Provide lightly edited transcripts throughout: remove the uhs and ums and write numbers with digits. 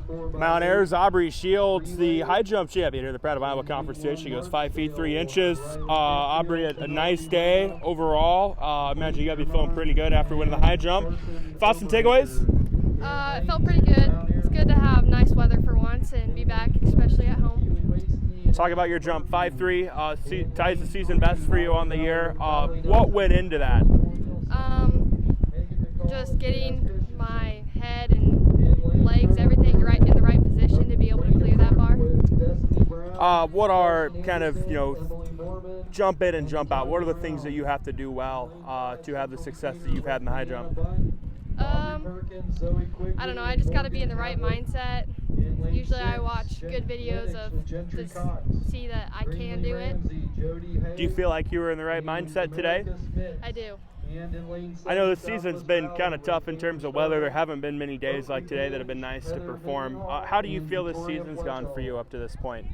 Mount Air's Aubrey Shields, the high jump champion here at the Proud of Iowa Conference today. She goes 5 feet 3 inches. Aubrey, a nice day overall. I imagine you got to be feeling pretty good after winning the high jump. Thoughts and takeaways? It felt pretty good. It's good to have nice weather for once and be back, especially at home. Talk about your jump, 5.3, ties the season best for you on the year. What went into that? Just getting my head and legs, everything right in the right position to be able to clear that bar. What are kind of, jump in and jump out? What are the things that you have to do well to have the success that you've had in the high jump? I don't know. I just got to be in the right mindset. Usually I watch good videos to see that I can do it. Do you feel like you were in the right mindset today? I do. I know this season's been kind of tough in terms of weather. There haven't been many days like today that have been nice to perform. How do you feel this season's gone for you up to this point?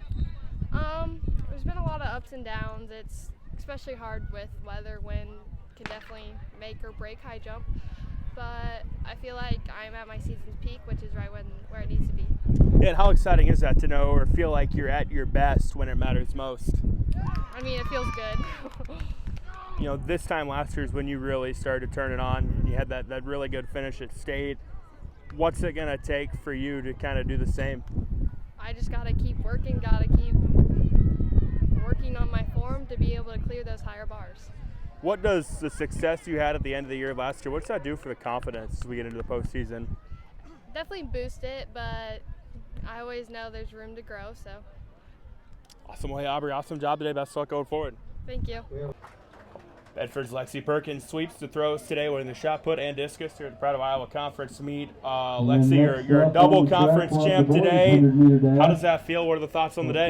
There's been a lot of ups and downs. It's especially hard with weather. Wind can definitely make or break high jump. But I feel like I'm at my season's peak, which is right where it needs to be. Yeah, and how exciting is that to know or feel like you're at your best when it matters most? I mean, it feels good. This time last year is when you really started to turn it on and you had that really good finish at state. What's it going to take for you to kind of do the same? I just got to keep working, on my form to be able to clear those higher bars. What does the success you had at the end of the year last year, what does that do for the confidence as we get into the postseason? Definitely boost it, but I always know there's room to grow, so. Awesome. Well, hey, Aubrey, awesome job today. Best of luck going forward. Thank you. Bedford's Lexi Perkins sweeps the throws today winning the shot put and discus here at the Proud of Iowa Conference meet. Lexi, you're a double conference champ today. How does that feel? What are the thoughts on the day?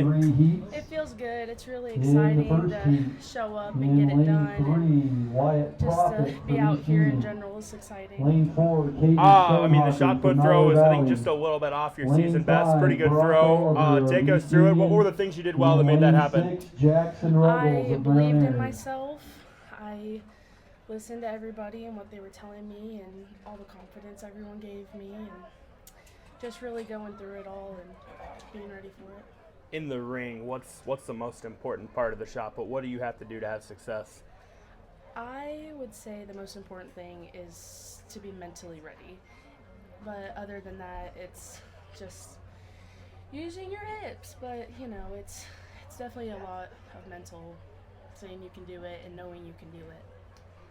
It feels good. It's really exciting to show up and get it done. And just to be out here in general is exciting. The shot put throw was, I think, just a little bit off your season best. Pretty good throw. Take us through it. What were the things you did well that made that happen? I believed in myself. I listened to everybody and what they were telling me and all the confidence everyone gave me and just really going through it all and being ready for it. In the ring, what's the most important part of the shot put? What do you have to do to have success? I would say the most important thing is to be mentally ready. But other than that, it's just using your hips. But, it's definitely a lot of mental saying you can do it and knowing you can do it.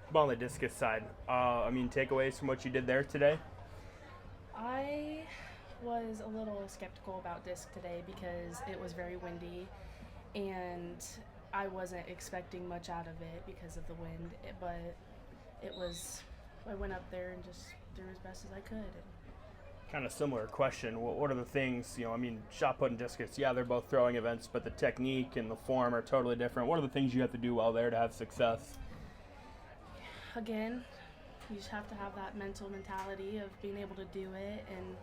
How about on the discus side? Takeaways from what you did there today? I was a little skeptical about disc today because it was very windy and I wasn't expecting much out of it because of the wind, but I went up there and just threw as best as I could. Kind of similar question. What are the things, shot put and discus, yeah, they're both throwing events, but the technique and the form are totally different. What are the things you have to do well there to have success? Again, you just have to have that mentality of being able to do it, and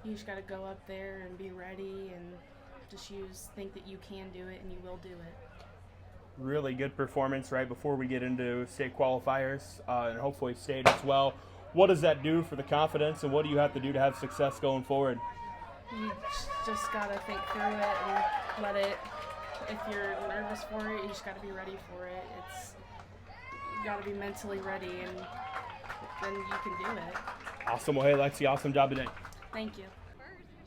you just got to go up there and be ready and just think that you can do it and you will do it. Really good performance right before we get into state qualifiers and hopefully state as well. What does that do for the confidence, and what do you have to do to have success going forward? You just got to think through it and let it, if you're nervous for it, you just got to be ready for it. You got to be mentally ready, and then you can do it. Awesome. Well, hey, Lexi, awesome job today. Thank you.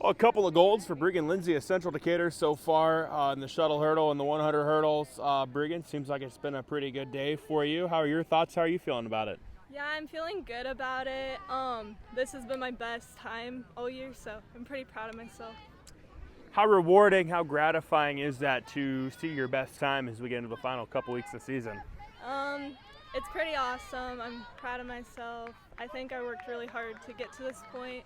Well, a couple of golds for Brigham Lindsay of Central Decatur so far in the shuttle hurdle and the 100 hurdles. Brigham, seems like it's been a pretty good day for you. How are your thoughts? How are you feeling about it? Yeah, I'm feeling good about it. This has been my best time all year, so I'm pretty proud of myself. How rewarding, how gratifying is that to see your best time as we get into the final couple weeks of the season? It's pretty awesome. I'm proud of myself. I think I worked really hard to get to this point,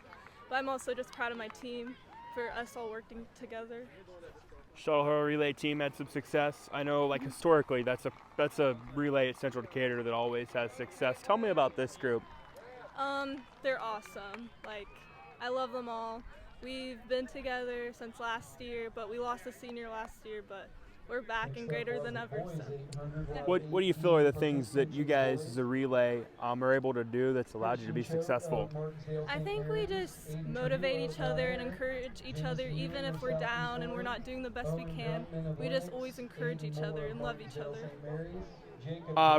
but I'm also just proud of my team for us all working together. Shuttle hurdle relay team had some success. I know, historically, that's a relay at Central Decatur that always has success. Tell me about this group. They're awesome. I love them all. We've been together since last year, but we lost a senior last year, but we're back and greater than ever. So. What do you feel are the things that you guys as a relay are able to do that's allowed you to be successful? I think we just motivate each other and encourage each other, even if we're down and we're not doing the best we can. We just always encourage each other and love each other.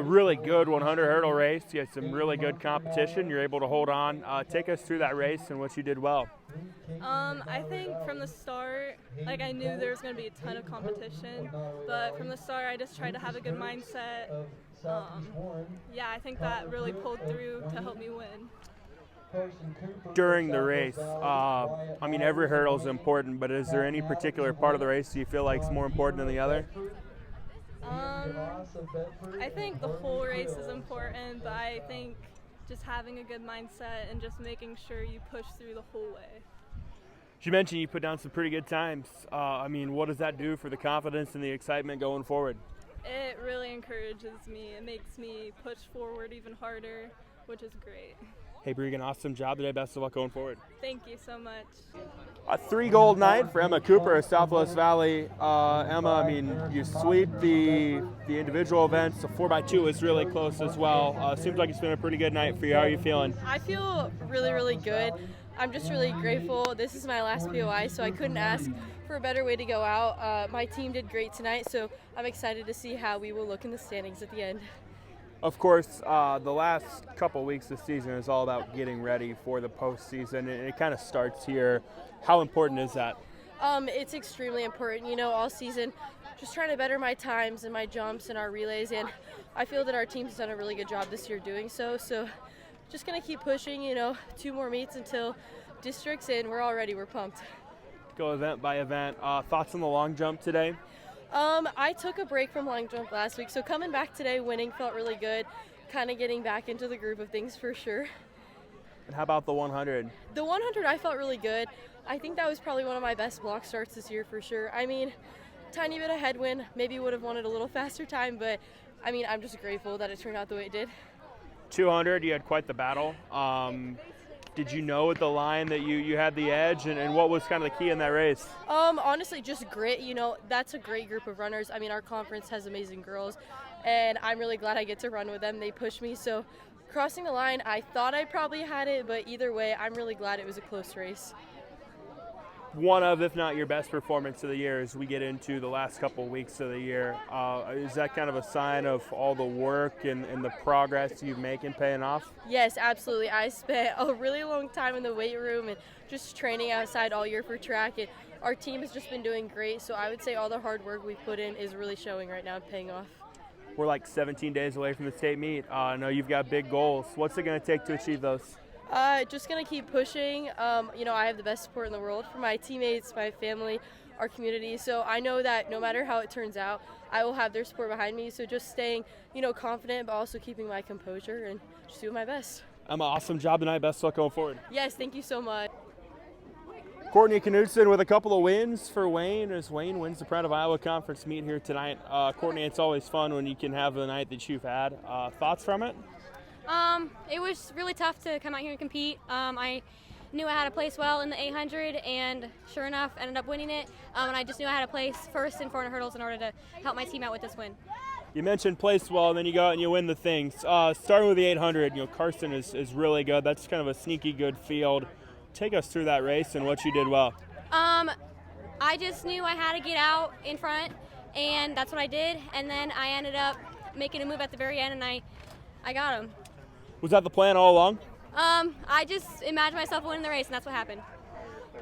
Really good 100 hurdle race. You had some really good competition. You're able to hold on. Take us through that race and what you did well. I think from the start, I knew there was going to be a ton of competition, but from the start I just tried to have a good mindset. I think that really pulled through to help me win. During the race, every hurdle is important, but is there any particular part of the race you feel like is more important than the other? I think the whole race is important, but I think just having a good mindset and just making sure you push through the whole way. You mentioned you put down some pretty good times. What does that do for the confidence and the excitement going forward? It really encourages me. It makes me push forward even harder, which is great. Hey, Bregan, awesome job today. Best of luck going forward. Thank you so much. A 3 gold night for Emma Cooper of Southwest Valley. Emma, you sweep the individual events. The 4x2 is really close as well. Seems like it's been a pretty good night for you. How are you feeling? I feel really, really good. I'm just really grateful. This is my last POI, so I couldn't ask for a better way to go out. My team did great tonight, so I'm excited to see how we will look in the standings at the end. Of course, the last couple weeks of the season is all about getting ready for the postseason, and it kind of starts here. How important is that? It's extremely important. All season, just trying to better my times and my jumps and our relays, and I feel that our team's done a really good job this year doing so. So just going to keep pushing, 2 more meets until districts, and we're pumped. Go event by event. Thoughts on the long jump today? I took a break from long jump last week, so coming back today winning felt really good, kind of getting back into the groove of things for sure. And how about the 100? The 100 I felt really good. I think that was probably one of my best block starts this year for sure. Tiny bit of headwind, maybe would have wanted a little faster time, but I'm just grateful that it turned out the way it did. 200, you had quite the battle. Did you know at the line that you had the edge, and what was kind of the key in that race? Honestly, just grit. That's a great group of runners. Our conference has amazing girls, and I'm really glad I get to run with them. They push me, so crossing the line, I thought I probably had it, but either way, I'm really glad it was a close race. One of, if not your best performance of the year as we get into the last couple of weeks of the year. Is that kind of a sign of all the work and the progress you've making paying off? Yes, absolutely. I spent a really long time in the weight room and just training outside all year for track. And our team has just been doing great, so I would say all the hard work we've put in is really showing right now and paying off. We're like 17 days away from the state meet. I know you've got big goals. What's it going to take to achieve those? Just going to keep pushing. I have the best support in the world from my teammates, my family, our community. So I know that no matter how it turns out, I will have their support behind me. So just staying, confident, but also keeping my composure and just doing my best. Awesome job tonight. Best of luck going forward. Yes, thank you so much. Courtney Knudsen with a couple of wins for Wayne as Wayne wins the Pride of Iowa Conference meet here tonight. Courtney, it's always fun when you can have the night that you've had. Thoughts from it? It was really tough to come out here and compete. I knew I had to place well in the 800, and sure enough, ended up winning it. And I just knew I had to place first in 400 hurdles in order to help my team out with this win. You mentioned place well, and then you go out and you win the things. Starting with the 800, Carson is really good. That's kind of a sneaky good field. Take us through that race and what you did well. I just knew I had to get out in front, and that's what I did. And then I ended up making a move at the very end, and I got him. Was that the plan all along? I just imagined myself winning the race, and that's what happened.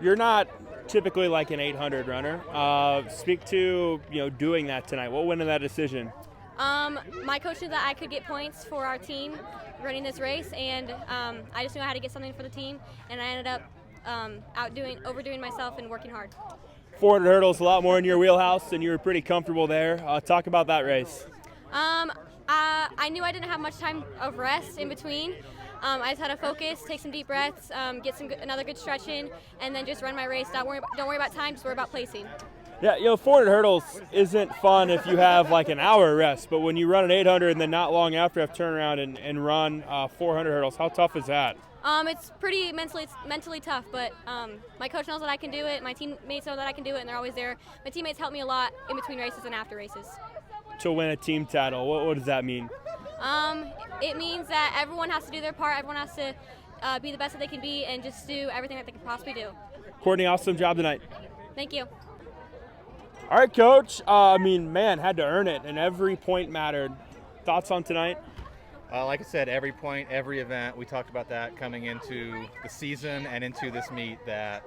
You're not typically like an 800 runner. Speak to doing that tonight. What went in that decision? My coach knew that I could get points for our team running this race, and I just knew I had to get something for the team, and I ended up overdoing myself and working hard. 400 hurdles, a lot more in your wheelhouse, and you were pretty comfortable there. Talk about that race. I knew I didn't have much time of rest in between. I just had to focus, take some deep breaths, get another good stretch in, and then just run my race. Don't worry about time, just worry about placing. Yeah, 400 hurdles isn't fun if you have like an hour rest, but when you run an 800 and then not long after have to turn around and run 400 hurdles, how tough is that? It's pretty mentally tough, but my coach knows that I can do it. My teammates know that I can do it, and they're always there. My teammates help me a lot in between races and after races. To win a team title, what does that mean? It means that everyone has to do their part. Everyone has to be the best that they can be and just do everything that they can possibly do. Courtney, awesome job tonight. Thank you. All right, Coach. Had to earn it, and every point mattered. Thoughts on tonight? Like I said, every point, every event, we talked about that coming into the season and into this meet, that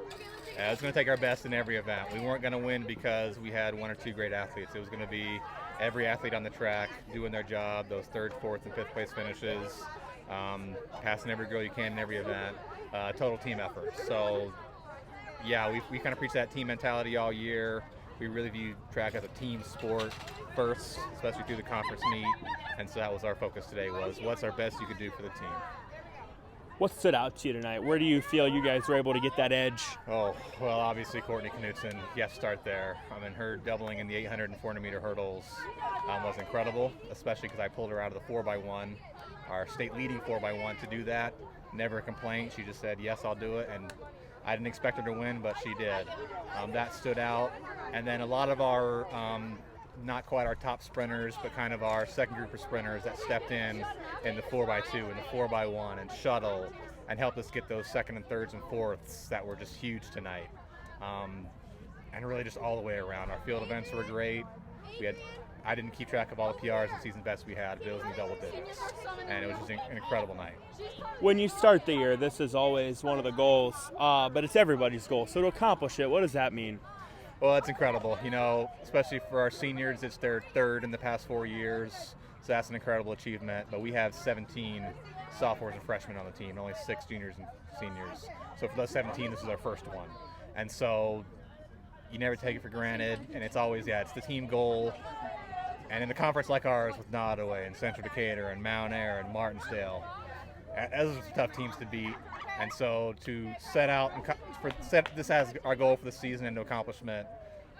it was going to take our best in every event. We weren't going to win because we had one or two great athletes. It was going to be every athlete on the track doing their job, those third, fourth, and fifth place finishes, passing every girl you can in every event, total team effort. So, yeah, we kind of preach that team mentality all year. We really view track as a team sport first, especially through the conference meet, and so that was our focus today, was what's our best you could do for the team. What stood out to you tonight? Where do you feel you guys were able to get that edge? Oh, well, obviously Courtney Knutson, you have to start there. Her doubling in the 800 and 400-meter hurdles was incredible, especially because I pulled her out of the 4x1, our state leading 4x1, to do that. Never a complaint. She just said, yes, I'll do it, and I didn't expect her to win, but she did. That stood out. And then a lot of our, not quite our top sprinters, but kind of our second group of sprinters that stepped in the 4x2 and the 4x1 and shuttle and helped us get those second and thirds and fourths that were just huge tonight. And really just all the way around. Our field events were great. I didn't keep track of all the PRs and season bests we had, but it was in the double digits. And it was just an incredible night. When you start the year, this is always one of the goals, but it's everybody's goal. So to accomplish it, what does that mean? Well, that's incredible. Especially for our seniors, it's their third in the past 4 years. So that's an incredible achievement. But we have 17 sophomores and freshmen on the team, only 6 juniors and seniors. So for those 17, this is our first one. And so you never take it for granted. And it's always, it's the team goal. And in a conference like ours with Nottoway and Central Decatur and Mount Ayr and Martinsdale, those are tough teams to beat. And so to set out and set this as our goal for the season and to accomplishment,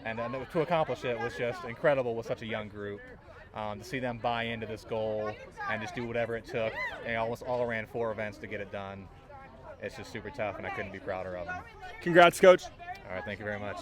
and to accomplish it was just incredible with such a young group. To see them buy into this goal and just do whatever it took. They almost all ran 4 events to get it done. It's just super tough, and I couldn't be prouder of them. Congrats, Coach. All right, thank you very much.